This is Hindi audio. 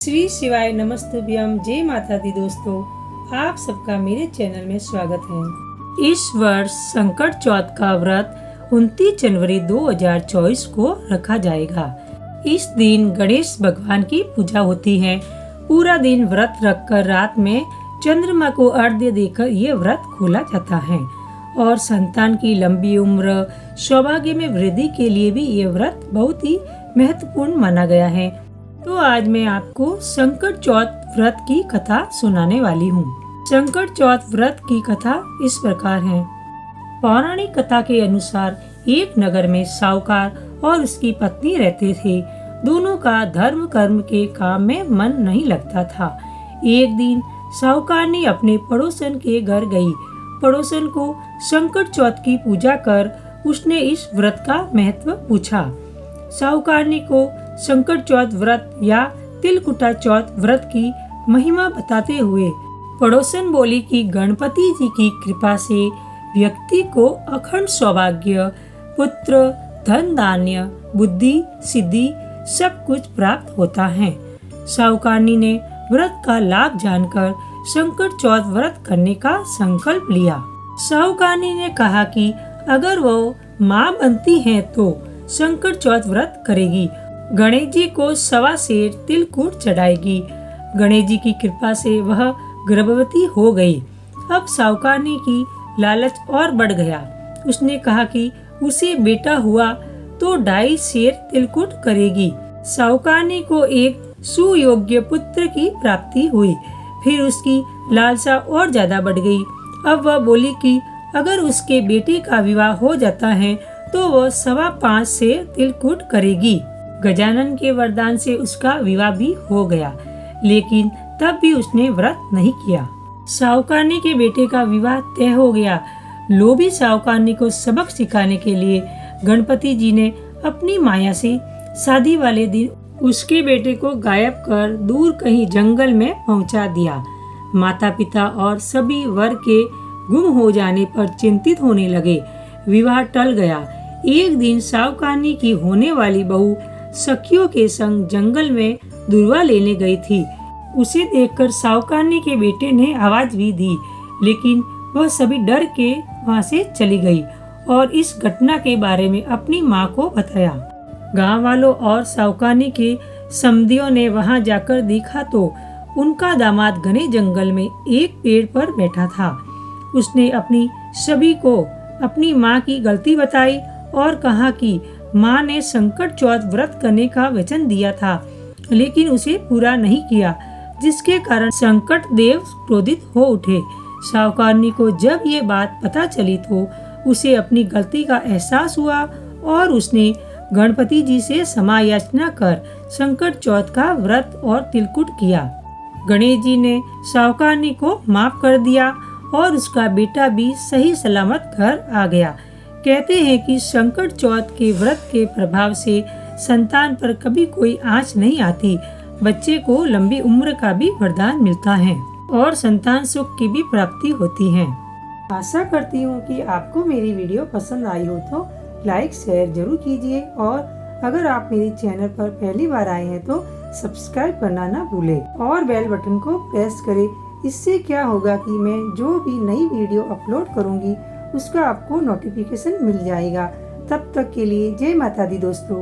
श्री शिवाय नमस्तुभ्यम। जय माता दी दोस्तों, आप सबका मेरे चैनल में स्वागत है। इस वर्ष संकट चौथ का व्रत 29 जनवरी 2024 को रखा जाएगा। इस दिन गणेश भगवान की पूजा होती है। पूरा दिन व्रत रखकर रात में चंद्रमा को अर्घ्य देकर ये व्रत खोला जाता है और संतान की लंबी उम्र, सौभाग्य में वृद्धि के लिए भी ये व्रत बहुत ही महत्वपूर्ण माना गया है। तो आज मैं आपको संकट चौथ व्रत की कथा सुनाने वाली हूँ। संकट चौथ व्रत की कथा इस प्रकार है। पौराणिक कथा के अनुसार एक नगर में साहूकार और उसकी पत्नी रहते थे। दोनों का धर्म कर्म के काम में मन नहीं लगता था। एक दिन साहूकार ने अपने पड़ोसन के घर गई। पड़ोसन को संकट चौथ की पूजा कर उसने इस व्रत का महत्व पूछा। साहूकारनी को संकट चौथ व्रत या तिलकुटा चौथ व्रत की महिमा बताते हुए पड़ोसन बोली कि गणपति जी की कृपा से व्यक्ति को अखंड सौभाग्य, पुत्र, धन धान्य, बुद्धि, सिद्धि सब कुछ प्राप्त होता है। साहूकारनी ने व्रत का लाभ जानकर संकट चौथ व्रत करने का संकल्प लिया। साहूकारनी ने कहा कि अगर वो माँ बनती है तो संकट चौथ व्रत करेगी। गणेश जी को 1.25 सेर तिलकुट चढ़ाएगी। गणेश जी की कृपा से वह गर्भवती हो गई। अब साहूकारनी की लालच और बढ़ गया। उसने कहा कि उसे बेटा हुआ तो 2.5 सेर तिलकुट करेगी। साहूकारनी को एक सुयोग्य पुत्र की प्राप्ति हुई। फिर उसकी लालसा और ज्यादा बढ़ गई। अब वह बोली कि अगर उसके बेटे का विवाह हो जाता है तो वह 5.25 सेर तिलकुट करेगी। गजानन के वरदान से उसका विवाह भी हो गया, लेकिन तब भी उसने व्रत नहीं किया। साहूकारनी के बेटे का विवाह तय हो गया। लोभी साहूकारनी को सबक सिखाने के लिए गणपति जी ने अपनी माया से शादी वाले दिन उसके बेटे को गायब कर दूर कहीं जंगल में पहुंचा दिया। माता पिता और सभी वर के गुम हो जाने पर चिंतित होने लगे। विवाह टल गया। एक दिन साहूकारनी की होने वाली बहू सखियों के संग जंगल में दुर्वा लेने गई थी। उसे देखकर साहूकारनी के बेटे ने आवाज भी दी, लेकिन वह सभी डर के वहां से चली गई और इस घटना के बारे में अपनी माँ को बताया। गांव वालों और साहूकारनी के समधियों ने वहां जाकर देखा तो उनका दामाद घने जंगल में एक पेड़ पर बैठा था। उसने अपनी सभी को अपनी माँ की गलती बताई और कहा कि माँ ने संकट चौथ व्रत करने का वचन दिया था, लेकिन उसे पूरा नहीं किया, जिसके कारण संकट देव क्रोधित हो उठे। साहूकारनी को जब ये बात पता चली तो उसे अपनी गलती का एहसास हुआ और उसने गणपति जी से क्षमा याचना कर संकट चौथ का व्रत और तिलकुट किया। गणेश जी ने साहूकारनी को माफ कर दिया और उसका बेटा भी सही सलामत घर आ गया। कहते हैं कि संकट चौथ के व्रत के प्रभाव से संतान पर कभी कोई आँच नहीं आती। बच्चे को लंबी उम्र का भी वरदान मिलता है और संतान सुख की भी प्राप्ति होती है। आशा करती हूँ कि आपको मेरी वीडियो पसंद आई हो तो लाइक शेयर जरूर कीजिए और अगर आप मेरे चैनल पर पहली बार आए हैं तो सब्सक्राइब करना ना भूले और बेल बटन को प्रेस करें। इससे क्या होगा कि मैं जो भी नई वीडियो अपलोड करूँगी उसका आपको नोटिफिकेशन मिल जाएगा। तब तक के लिए जय माता दी दोस्तों।